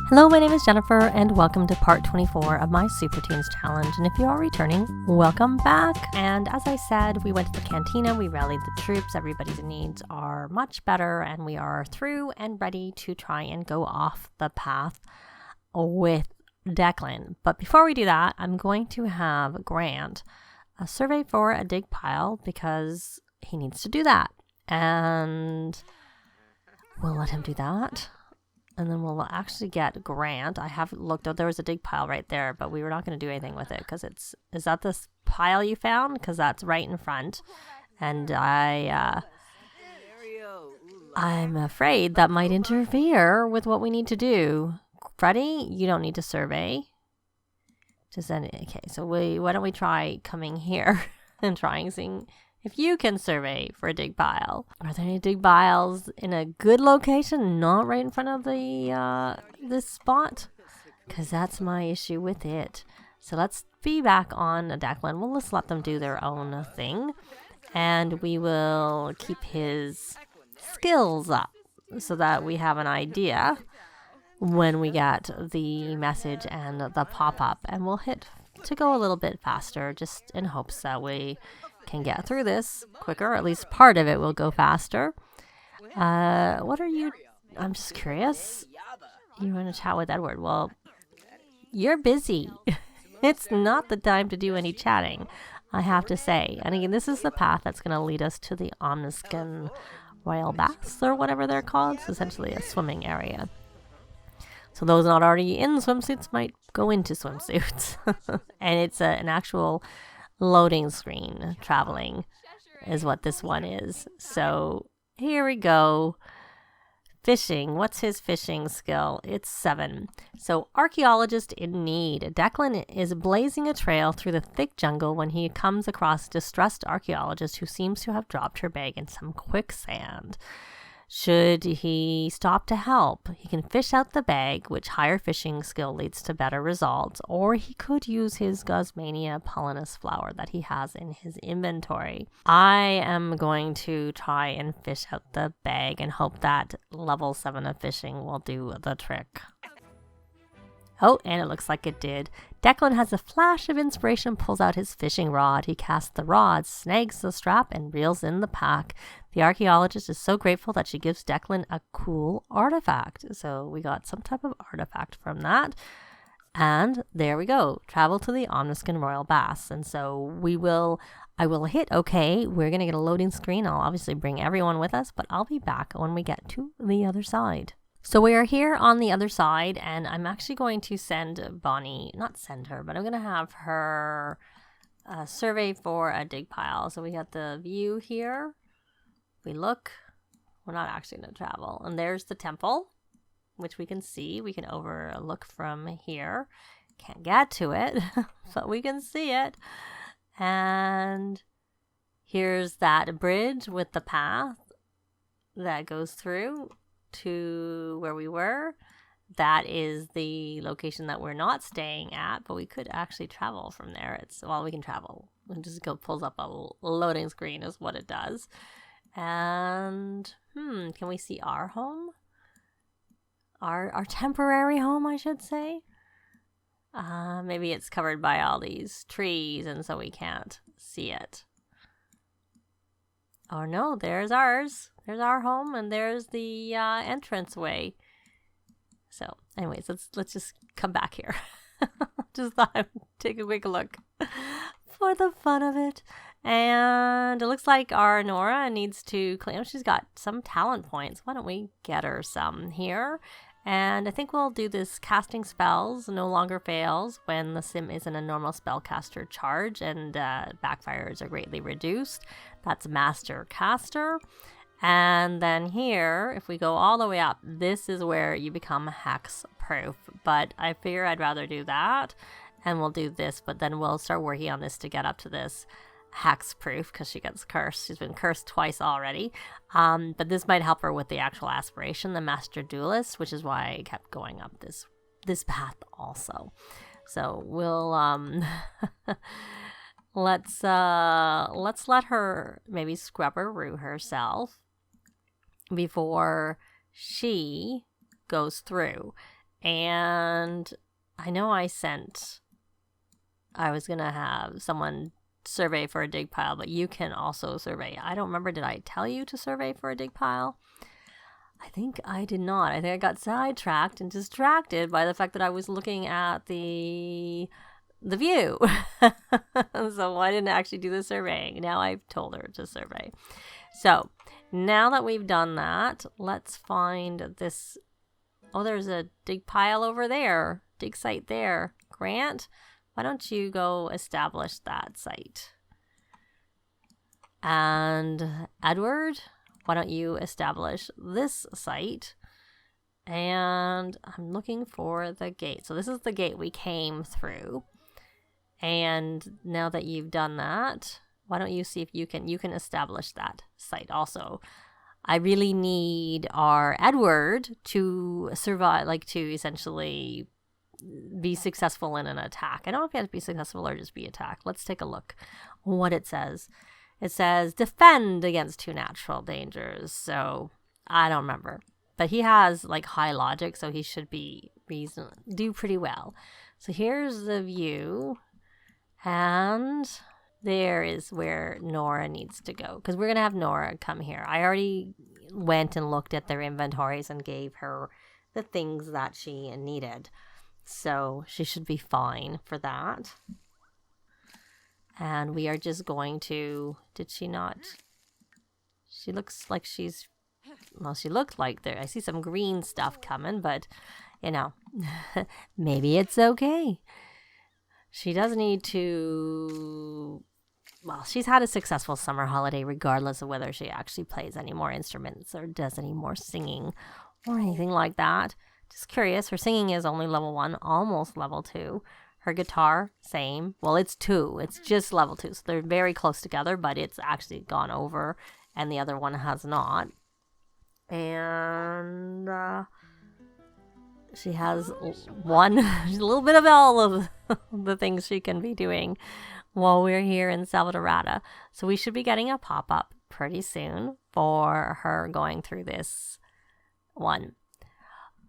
Hello, my name is Jennifer, and welcome to part 24 of my Super Teens Challenge. And if you are returning, welcome back. And as I said, we went to the cantina, we rallied the troops, everybody's needs are much better, and we are through and ready to try and go off the path with Declan. But before we do that, I'm going to have Grant survey for a dig pile because he needs to do that. And we'll let him do that. And then we'll actually get Grant. I haven't looked. There was a dig pile right there, but we were not going to do anything with it because is that this pile you found? Because that's right in front. And I'm afraid that might interfere with what we need to do. Freddie, you don't need to survey. Okay, so why don't we try coming here and seeing if you can survey for a dig pile. Are there any dig piles in a good location, not right in front of the this spot? Because that's my issue with it. So let's be back on Declan. We'll just let them do their own thing. And we will keep his skills up so that we have an idea when we get the message and the pop-up. And we'll hit to go a little bit faster just in hopes that we can get through this quicker, or at least part of it will go faster. What are you? I'm just curious. You want to chat with Edward? Well, you're busy. It's not the time to do any chatting, I have to say. And again, this is the path that's going to lead us to the Omniscan Royal Baths, or whatever they're called. It's essentially a swimming area. So those not already in swimsuits might go into swimsuits. And it's an actual loading screen traveling is what this one is. So here we go. Fishing. What's his fishing skill? It's 7. So archaeologist in need. Declan is blazing a trail through the thick jungle when he comes across a distressed archaeologist who seems to have dropped her bag in some quicksand. Should he stop to help? He can fish out the bag, which higher fishing skill leads to better results, or he could use his Gosmania Pollinus flower that he has in his inventory. I am going to try and fish out the bag and hope that level 7 of fishing will do the trick. Oh, and it looks like it did. Declan has a flash of inspiration, pulls out his fishing rod. He casts the rod, snags the strap, and reels in the pack. The archaeologist is so grateful that she gives Declan a cool artifact. So we got some type of artifact from that. And there we go. Travel to the Omniscan Royal Baths. And so I will hit OK. We're going to get a loading screen. I'll obviously bring everyone with us, but I'll be back when we get to the other side. So we are here on the other side, and I'm actually going to send Bonnie, not send her, but I'm going to have her survey for a dig pile. So we got the view here. We look, we're not actually going to travel. And there's the temple, which we can see. We can overlook from here. Can't get to it, but we can see it. And here's that bridge with the path that goes through to where we were. That is the location that we're not staying at, but we could actually travel from there. We can travel. It just pulls up a loading screen is what it does. And can we see our home? Our temporary home, I should say. Maybe it's covered by all these trees and so we can't see it. Oh no, there's ours. There's our home, and there's the entranceway. So, anyways, let's just come back here. Just thought I would take a quick look for the fun of it. And it looks like our Nora needs to claim. She's got some talent points. Why don't we get her some here? And I think we'll do this casting spells no longer fails when the sim is in a normal spellcaster charge and backfires are greatly reduced. That's Master Caster. And then here, if we go all the way up, this is where you become hex proof. But I figure I'd rather do that, and we'll do this, but then we'll start working on this to get up to this hex proof because she gets cursed. She's been cursed twice already. But this might help her with the actual aspiration, the Master Duelist, which is why I kept going up this path also. So we'll let's let her maybe scrubber-roo herself before she goes through. And I know I was going to have someone survey for a dig pile, but you can also survey. I don't remember, did I tell you to survey for a dig pile? I think I did not. I think I got sidetracked and distracted by the fact that I was looking at the view. So I didn't actually do the surveying. Now I've told her to survey. So now that we've done that, let's find this. Oh, there's a dig pile over there. Dig site there. Grant, why don't you go establish that site? And Edward, why don't you establish this site? And I'm looking for the gate. So this is the gate we came through. And now that you've done that, why don't you see if you can establish that site also. I really need our Edward to survive, like to essentially be successful in an attack. I don't know if you have to be successful or just be attacked. Let's take a look what it says. It says defend against 2 natural dangers. So I don't remember. But he has like high logic, so he should be do pretty well. So here's the view. And there is where Nora needs to go, because we're going to have Nora come here. I already went and looked at their inventories and gave her the things that she needed. So she should be fine for that. And we are just going to, did she not? She looks like she's, well, she looked like there. I see some green stuff coming, but, you know, maybe it's okay. She does need to, well, she's had a successful summer holiday regardless of whether she actually plays any more instruments or does any more singing or anything like that. Just curious. Her singing is only level 1, almost level 2. Her guitar, same. Well, it's 2. It's just level 2. So they're very close together, but it's actually gone over and the other one has not. And she has a little bit of all of the things she can be doing while we're here in Selvadorada. So we should be getting a pop-up pretty soon for her going through this one.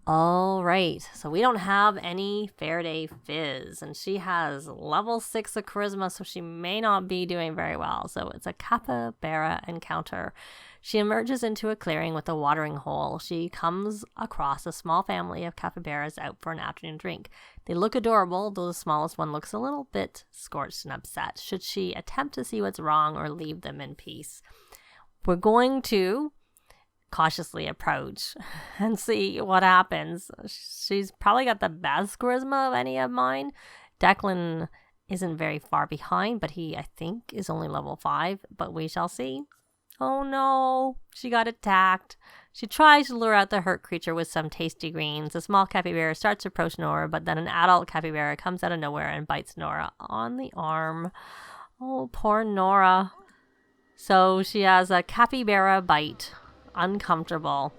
All right, so we don't have any Faraday Fizz, and she has level 6 of charisma, so she may not be doing very well. So it's a capybara encounter. She emerges into a clearing with a watering hole. She comes across a small family of capybaras out for an afternoon drink. They look adorable, though the smallest one looks a little bit scorched and upset. Should she attempt to see what's wrong or leave them in peace? We're going to cautiously approach and see what happens. She's probably got the best charisma of any of mine. Declan isn't very far behind, but he, I think, is only level 5, but we shall see. Oh no, she got attacked. She tries to lure out the hurt creature with some tasty greens. The small capybara starts to approach Nora, but then an adult capybara comes out of nowhere and bites Nora on the arm. Oh, poor Nora. So she has a capybara bite. Uncomfortable.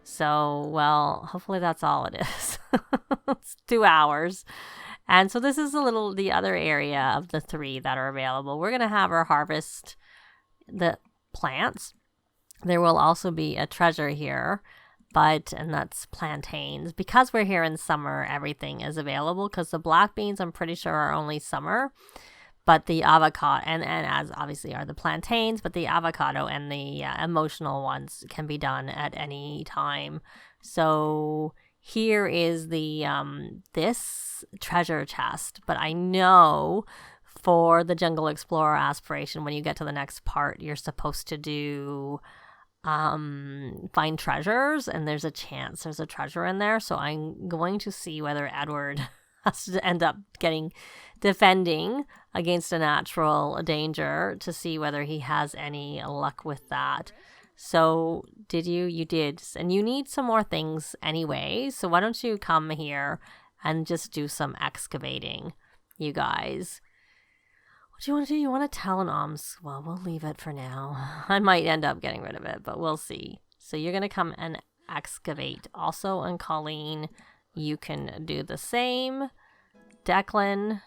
So, well, hopefully that's all it is. It's 2 hours. And so this is the other area of the 3 that are available. We're going to have her harvest the plants. There will also be a treasure here, and that's plantains. Because we're here in summer, everything is available, because the black beans, I'm pretty sure, are only summer. But the avocado, and as obviously are the plantains, but the avocado and the emotional ones can be done at any time. So here is the this treasure chest. But I know for the Jungle Explorer aspiration, when you get to the next part, you're supposed to do find treasures, and there's a chance there's a treasure in there. So I'm going to see whether Edward has to end up defending against a natural danger to see whether he has any luck with that. So did you? You did. And you need some more things anyway. So why don't you come here and just do some excavating, you guys. What do you want to do? You want to tell an OMS? Well, we'll leave it for now. I might end up getting rid of it, but we'll see. So you're going to come and excavate. Also, and Colleen, you can do the same. Declan,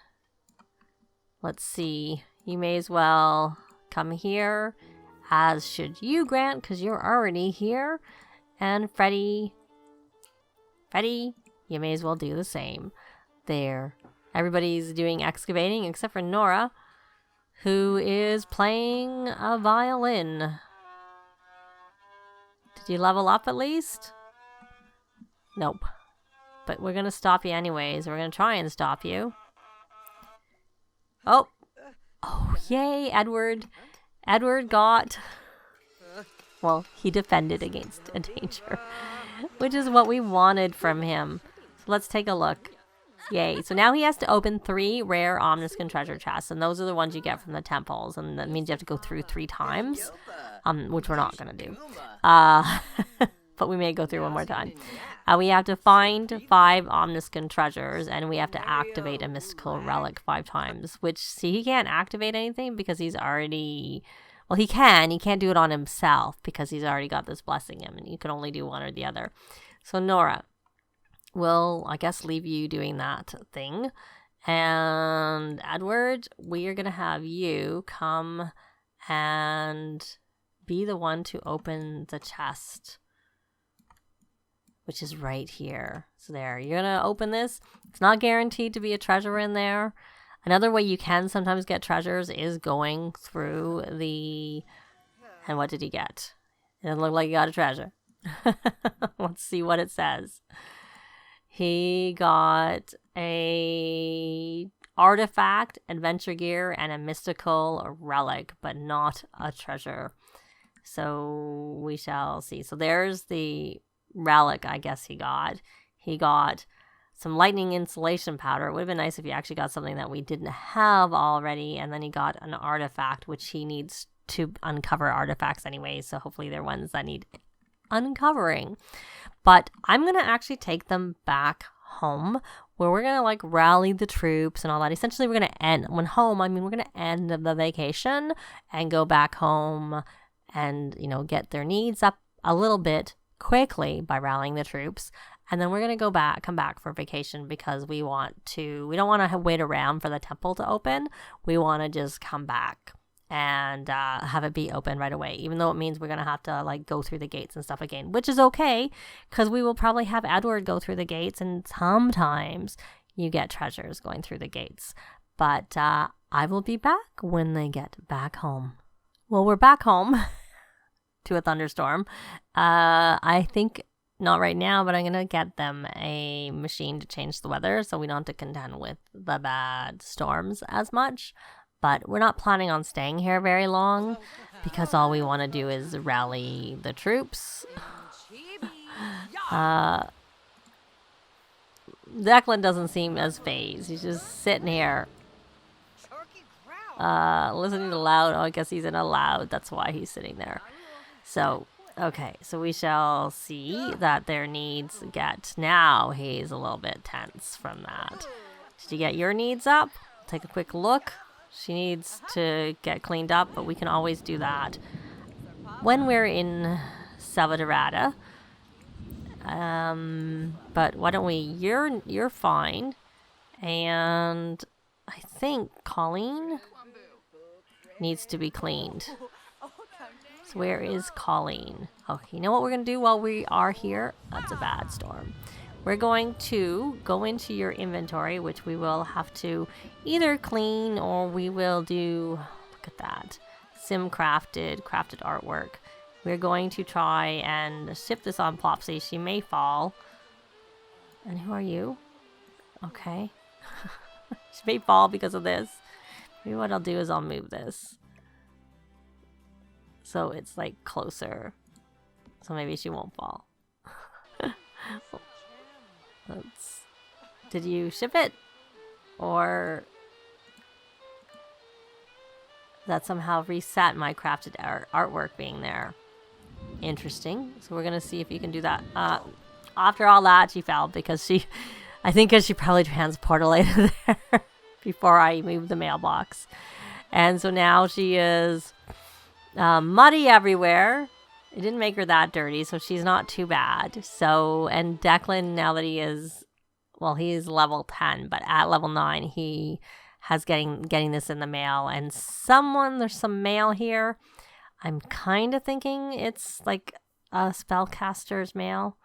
let's see. You may as well come here, as should you, Grant, because you're already here. And Freddie, you may as well do the same. There. Everybody's doing excavating except for Nora, who is playing a violin. Did you level up at least? Nope. But we're going to stop you anyways. We're going to try and stop you. Oh. Oh, yay, Edward. Edward got... Well, he defended against a danger, which is what we wanted from him. So let's take a look. Yay. So now he has to open 3 rare Omniscan treasure chests, and those are the ones you get from the temples, and that means you have to go through 3 times, which we're not going to do. But we may go through one more time. We have to find 5 Omniscan treasures, and we have to activate a mystical relic 5 times, which, see, he can't activate anything because he's already... Well, he can. He can't do it on himself because he's already got this blessing him, and you can only do one or the other. So, Nora, we'll, I guess, leave you doing that thing. And, Edward, we are going to have you come and be the one to open the chest, which is right here. So there, you're going to open this. It's not guaranteed to be a treasure in there. Another way you can sometimes get treasures is going through the... And what did he get? It doesn't look like he got a treasure. Let's see what it says. He got a artifact, adventure gear, and a mystical relic, but not a treasure. So we shall see. So there's the relic I guess he got. He got some lightning insulation powder. It would have been nice if he actually got something that we didn't have already. And then he got an artifact, which he needs to uncover artifacts anyway. So hopefully they're ones that need uncovering. But I'm going to actually take them back home, where we're going to like rally the troops and all that. Essentially, we're going to end, when home, I mean, we're going to end the vacation and go back home and, you know, get their needs up a little bit quickly by rallying the troops. And then we're going to come back for vacation because we don't want to wait around for the temple to open. We want to just come back and have it be open right away, even though it means we're going to have to like go through the gates and stuff again, which is okay because we will probably have Edward go through the gates, and sometimes you get treasures going through the gates. But I will be back when they get back home. Well, we're back home to a thunderstorm. I think... Not right now, but I'm going to get them a machine to change the weather so we don't have to contend with the bad storms as much. But we're not planning on staying here very long because all we want to do is rally the troops. Declan doesn't seem as phased. He's just sitting here listening to loud. Oh, I guess he's in a loud. That's why he's sitting there. So... Okay, so we shall see that their needs get... Now he's a little bit tense from that. Did you get your needs up? Take a quick look. She needs to get cleaned up, but we can always do that when we're in Selvadorada. But why don't we... You're fine. And I think Colleen needs to be cleaned. So where is Colleen? Okay, you know what we're going to do while we are here? That's a bad storm. We're going to go into your inventory, which we will have to either clean or we will do, look at that, crafted artwork. We're going to try and shift this on Plopsy. She may fall. And who are you? Okay. She may fall because of this. Maybe what I'll do is I'll move this, so it's like closer. So maybe she won't fall. Did you ship it? Or that somehow reset my crafted artwork being there? Interesting. So we're going to see if you can do that. After all that, she fell because I think because she probably transported there before I moved the mailbox. And so now she is... muddy everywhere. It didn't make her that dirty, so she's not too bad. So, and Declan, now that he is, well, he is level 10, but at level 9, he has getting this in the mail. And there's some mail here. I'm kind of thinking it's like a spellcaster's mail.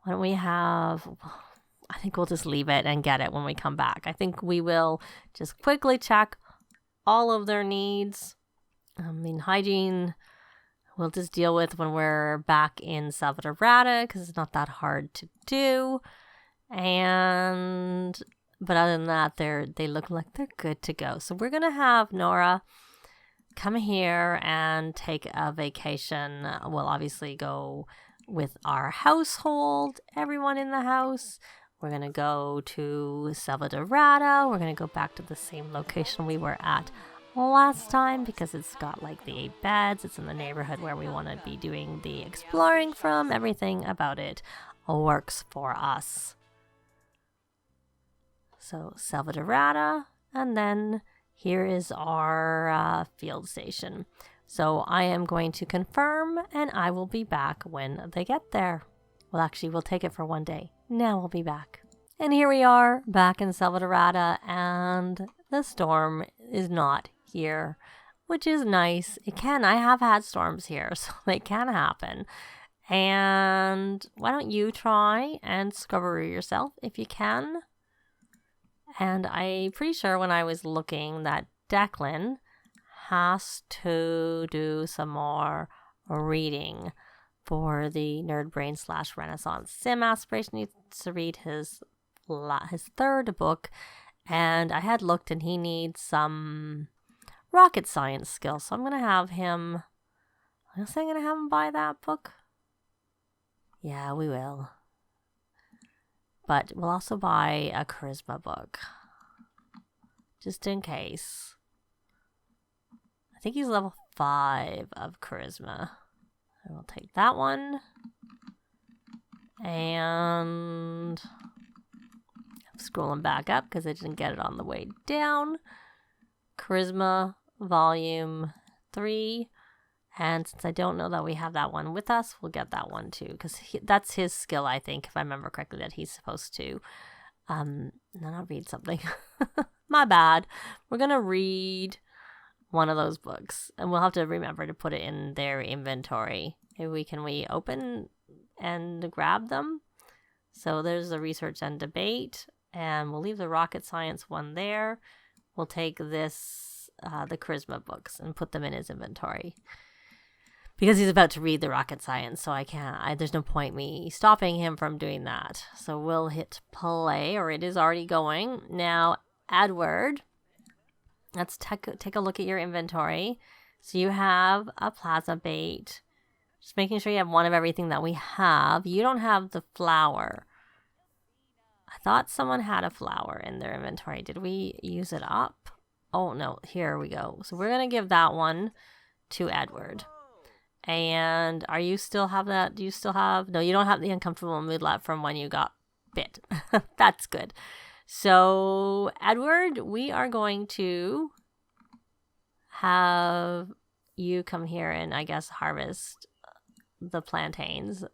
Why don't we have, I think we'll just leave it and get it when we come back. I think we will just quickly check all of their needs. I mean, hygiene we'll just deal with when we're back in Selvadorada because it's not that hard to do. But other than that, they look like they're good to go. So we're going to have Nora come here and take a vacation. We'll obviously go with our household, everyone in the house. We're going to go to Selvadorada. We're going to go back to the same location we were at last time because it's got like the 8 beds. It's in the neighborhood where we want to be doing the exploring from. Everything about it works for us. So Selvadorada, and then here is our field station. So I am going to confirm, and I will be back when they get there. Well, actually, we'll take it for one day. Now we'll be back. And here we are, back in Selvadorada, and the storm is not here, which is nice. I have had storms here, so they can happen. And why don't you try and scrubberoo yourself if you can? And I'm pretty sure when I was looking that Declan has to do some more reading for the Nerd Brain / Renaissance Sim Aspiration. He needs to read his 3rd book. And I had looked and he needs some rocket science skills. So I'm going to have him... I'm going to have him buy that book. Yeah, we will. But we'll also buy a charisma book. Just in case. I think he's level 5 of charisma. I will take that one. And I'm scrolling back up because I didn't get it on the way down. Charisma, volume 3. And since I don't know that we have that one with us, we'll get that one too. Because that's his skill, I think, if I remember correctly, that he's supposed to. Then I'll read something. My bad. We're going to read one of those books. And we'll have to remember to put it in their inventory. Maybe can we open and grab them? So there's the research and debate. And we'll leave the rocket science one there. We'll take this, the charisma books, and put them in his inventory. Because he's about to read the rocket science, so there's no point me stopping him from doing that. So we'll hit play, or it is already going. Now, Edward, let's take a look at your inventory. So you have a plasma bait. Just making sure you have one of everything that we have. You don't have the flower. I thought someone had a flower in their inventory. Did we use it up? Oh, no. Here we go. So we're going to give that one to Edward. And are you still have that? Do you still have... No, you don't have the uncomfortable mood left from when you got bit. That's good. So, Edward, we are going to have you come here and, I guess, harvest the plantains.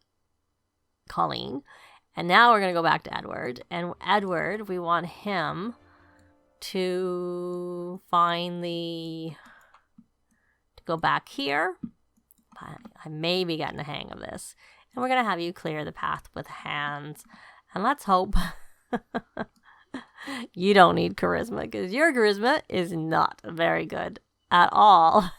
Colleen. And now we're going to go back to Edward. And Edward, we want him to find to go back here. I may be getting the hang of this. And we're going to have you clear the path with hands. And let's hope you don't need charisma, because your charisma is not very good at all.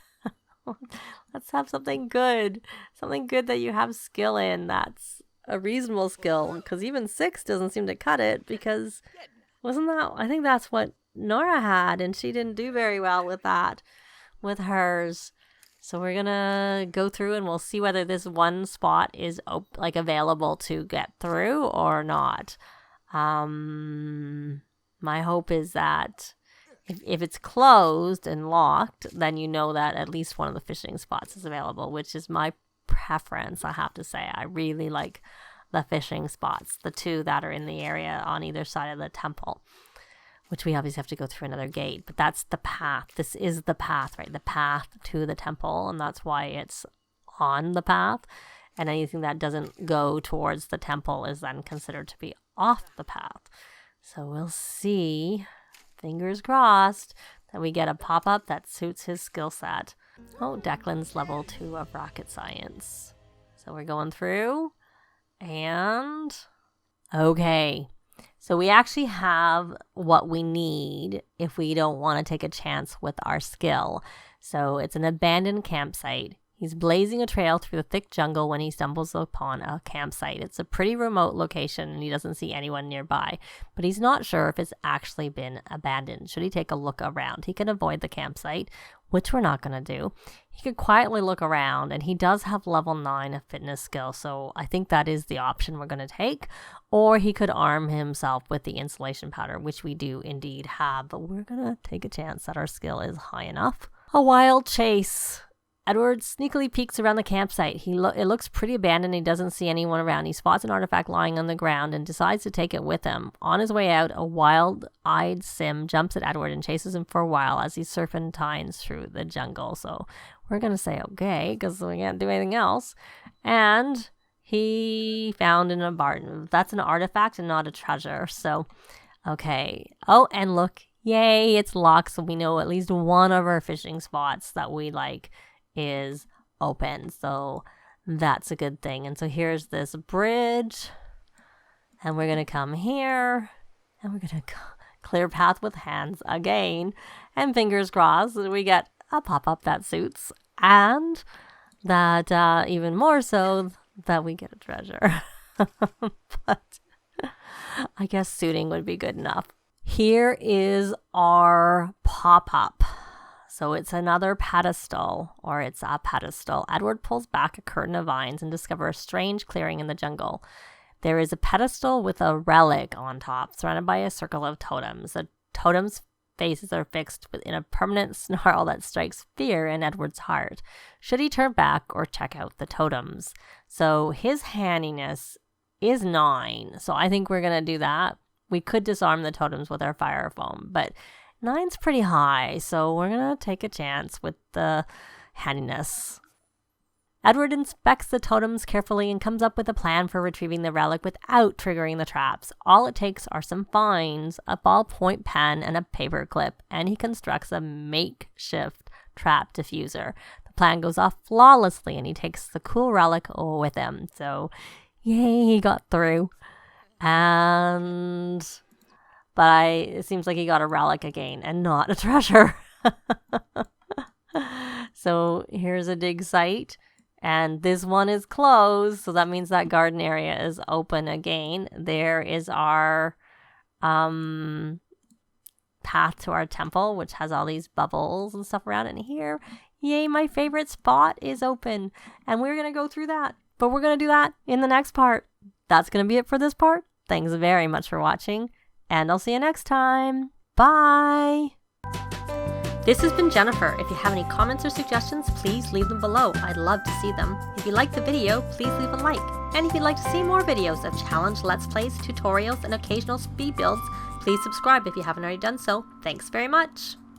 Let's have something good. Something good that you have skill in. That's a reasonable skill, because even 6 doesn't seem to cut it, because I think that's what Nora had, and she didn't do very well with that, with hers. So we're going to go through and we'll see whether this one spot is available to get through or not. My hope is that if it's closed and locked, then you know that at least one of the fishing spots is available, which is my preference, I have to say. I really like the fishing spots, the 2 that are in the area on either side of the temple. Which we obviously have to go through another gate. But that's the path. This is the path, right? The path to the temple. And that's why it's on the path. And anything that doesn't go towards the temple is then considered to be off the path. So we'll see, fingers crossed, that we get a pop-up that suits his skill set. Oh, Declan's level 2 of rocket science. So we're going through. And... okay. So we actually have what we need if we don't want to take a chance with our skill. So it's an abandoned campsite. He's blazing a trail through the thick jungle when he stumbles upon a campsite. It's a pretty remote location and he doesn't see anyone nearby, but he's not sure if it's actually been abandoned. Should he take a look around? He can avoid the campsite, which we're not going to do. He could quietly look around, and he does have level 9 of fitness skill, so I think that is the option we're going to take. Or he could arm himself with the insulation powder, which we do indeed have, but we're going to take a chance that our skill is high enough. A wild chase. Edward sneakily peeks around the campsite. It looks pretty abandoned. He doesn't see anyone around. He spots an artifact lying on the ground and decides to take it with him. On his way out, a wild-eyed Sim jumps at Edward and chases him for a while as he serpentines through the jungle. So we're going to say okay because we can't do anything else. And he found in a barn. That's an artifact and not a treasure. So, okay. Oh, and look. Yay, it's locked. So we know at least one of our fishing spots that we like is open, so that's a good thing. And so here's this bridge, and we're gonna come here, and we're gonna clear path with hands again, and fingers crossed that we get a pop-up that suits, and that even more so that we get a treasure. But I guess suiting would be good enough. Here is our pop-up. So it's another pedestal, or it's a pedestal. Edward pulls back a curtain of vines and discovers a strange clearing in the jungle. There is a pedestal with a relic on top, surrounded by a circle of totems. The totems' faces are fixed in a permanent snarl that strikes fear in Edward's heart. Should he turn back or check out the totems? So his handiness is 9, so I think we're going to do that. We could disarm the totems with our fire foam, but 9's pretty high, so we're going to take a chance with the handiness. Edward inspects the totems carefully and comes up with a plan for retrieving the relic without triggering the traps. All it takes are some vines, a ballpoint pen, and a paper clip, and he constructs a makeshift trap diffuser. The plan goes off flawlessly, and he takes the cool relic with him. So, yay, he got through. But it seems like he got a relic again and not a treasure. So here's a dig site, and this one is closed, so that means that garden area is open again. There is our path to our temple, which has all these bubbles and stuff around it. And here, yay, my favorite spot is open, and we're going to go through that. But we're going to do that in the next part. That's going to be it for this part. Thanks very much for watching, and I'll see you next time. Bye! This has been Jennifer. If you have any comments or suggestions, please leave them below. I'd love to see them. If you liked the video, please leave a like. And if you'd like to see more videos of challenge, let's plays, tutorials, and occasional speed builds, please subscribe if you haven't already done so. Thanks very much!